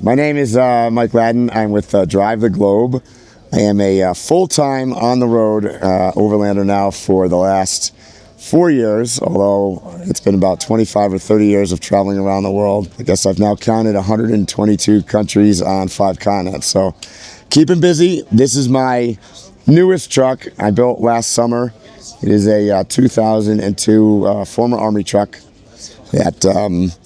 My name is Mike Ladden. I'm with Drive the Globe. I am a full-time on-the-road overlander now for the last 4 years, although it's been about 25 or 30 years of traveling around the world. I guess I've now counted 122 countries on 5 continents. So keeping busy. This is my newest truck I built last summer. It is a 2002 former Army truck that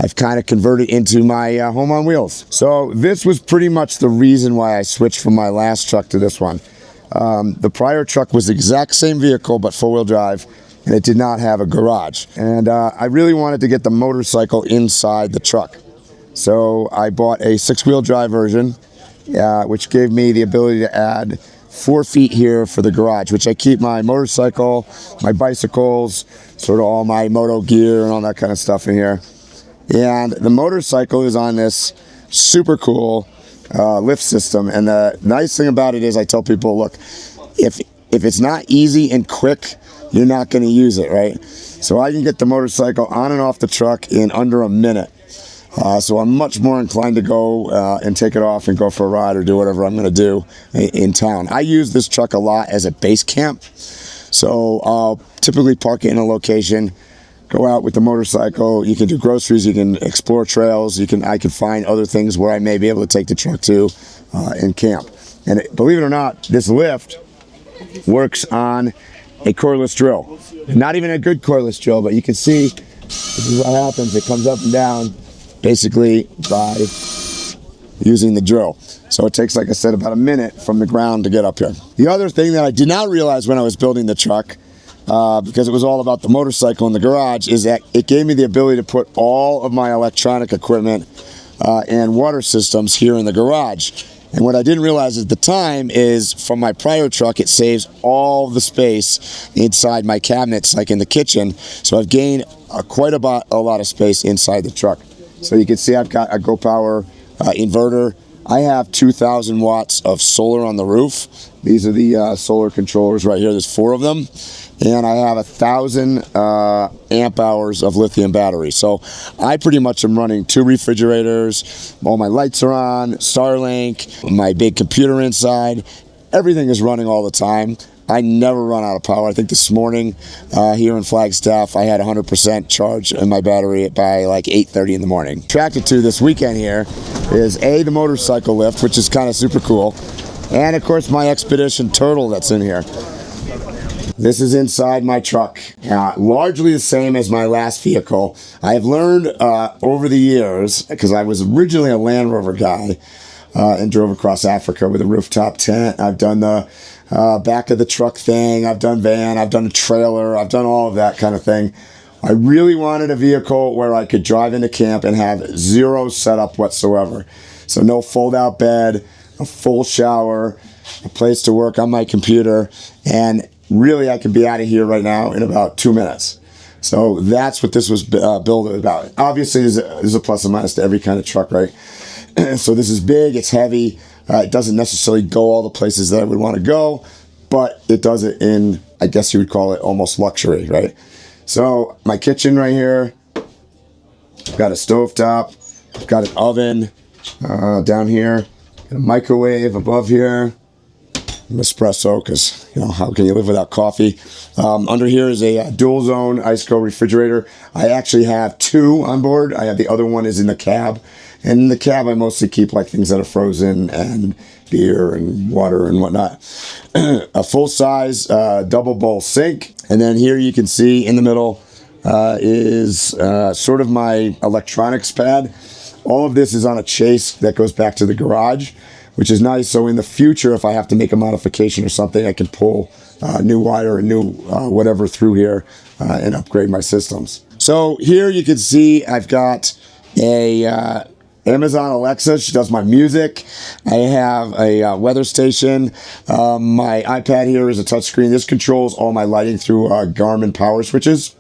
I've kind of converted into my home on wheels. So this was pretty much the reason why I switched from my last truck to this one. The prior truck was the exact same vehicle but four-wheel drive, and it did not have a garage. And I really wanted to get the motorcycle inside the truck. So I bought a 6-wheel drive version, which gave me the ability to add 4 feet here for the garage, which I keep my motorcycle, my bicycles, sort of all my moto gear and all that kind of stuff in here. And the motorcycle is on this super cool lift system. And the nice thing about it is I tell people, look, if it's not easy and quick, you're not going to use it, right? So I can get the motorcycle on and off the truck in under a minute. So I'm much more inclined to go and take it off and go for a ride or do whatever I'm going to do in town. I use this truck a lot as a base camp. So I'll typically park it in a location, go out with the motorcycle. You can do groceries, you can explore trails, I can find other things where I may be able to take the truck to and camp. And believe it or not, this lift works on a cordless drill. Not even a good cordless drill, but you can see this is what happens. It comes up and down basically by using the drill. So it takes, like I said, about a minute from the ground to get up here. The other thing that I did not realize when I was building the truck, because it was all about the motorcycle in the garage, is that it gave me the ability to put all of my electronic equipment and water systems here in the garage. And what I didn't realize at the time is from my prior truck, it saves all the space inside my cabinets, like in the kitchen. So I've gained quite a lot of space inside the truck. So you can see I've got a GoPower inverter. I have 2,000 watts of solar on the roof. These are the solar controllers right here. There's 4 of them. And I have 1,000 amp hours of lithium battery. So I pretty much am running 2 refrigerators. All my lights are on, Starlink, my big computer inside. Everything is running all the time. I never run out of power. I think this morning here in Flagstaff, I had 100% charge in my battery by like 8:30 in the morning. Attracted to this weekend here is the motorcycle lift, which is kind of super cool. And of course my Expedition Turtle that's in here. This is inside my truck, largely the same as my last vehicle. I have learned over the years, because I was originally a Land Rover guy and drove across Africa with a rooftop tent. I've done the back of the truck thing, I've done van, I've done a trailer, I've done all of that kind of thing. I really wanted a vehicle where I could drive into camp and have zero setup whatsoever. So no fold-out bed, a full shower, a place to work on my computer, and really I could be out of here right now in about 2 minutes. So that's what this was built about. Obviously there's a plus and minus to every kind of truck, right? So this is big, it's heavy, it doesn't necessarily go all the places that I would want to go, but it does it in, I guess you would call it almost luxury, right? So my kitchen right here, I've got a stovetop, I've got an oven down here, got a microwave above here, an espresso, because how can you live without coffee? Under here is a dual zone ice cold refrigerator. I actually have 2 on board. I have the other one is in the cab. And in the cab, I mostly keep like things that are frozen and beer and water and whatnot. A full-size double bowl sink. And then here you can see in the middle is sort of my electronics pad. All of this is on a chase that goes back to the garage, which is nice. So in the future, if I have to make a modification or something, I can pull new wire and new whatever through here and upgrade my systems. So here you can see I've got a Amazon Alexa. She does my music. I have a weather station. My iPad here is a touchscreen. This controls all my lighting through Garmin power switches.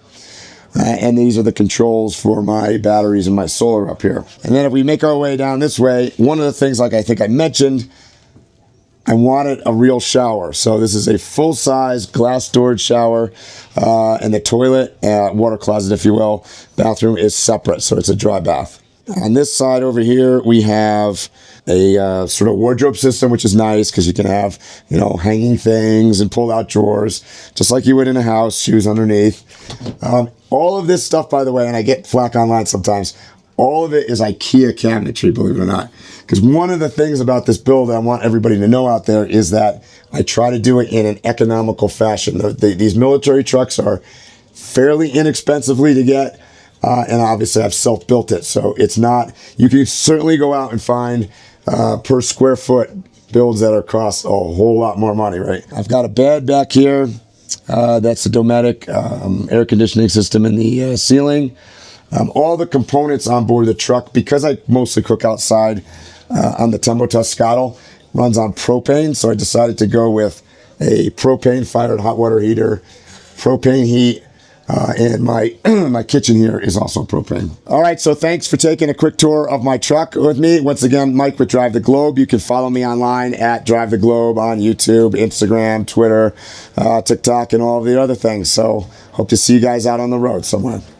And these are the controls for my batteries and my solar up here. And then if we make our way down this way, one of the things, like I think I mentioned, I wanted a real shower. So this is a full-size glass storage shower, and the toilet, water closet, if you will, bathroom is separate. So it's a dry bath. On this side over here, we have a sort of wardrobe system, which is nice because you can have, hanging things and pull out drawers, just like you would in a house, shoes underneath. All of this stuff, by the way, and I get flack online sometimes, all of it is IKEA cabinetry, believe it or not. Because one of the things about this build I want everybody to know out there is that I try to do it in an economical fashion. These military trucks are fairly inexpensively to get. And obviously I've self-built it, so it's not, you can certainly go out and find per square foot builds that are cost a whole lot more money, right? I've got a bed back here. That's the Dometic air conditioning system in the ceiling. All the components on board the truck, because I mostly cook outside on the Tembo Toscado, runs on propane, so I decided to go with a propane-fired hot water heater, propane heat, and my my kitchen here is also propane. All right, so thanks for taking a quick tour of my truck with me. Once again, Mike with Drive the Globe. You can follow me online at Drive the Globe on YouTube, Instagram, Twitter, TikTok, and all of the other things. So hope to see you guys out on the road somewhere.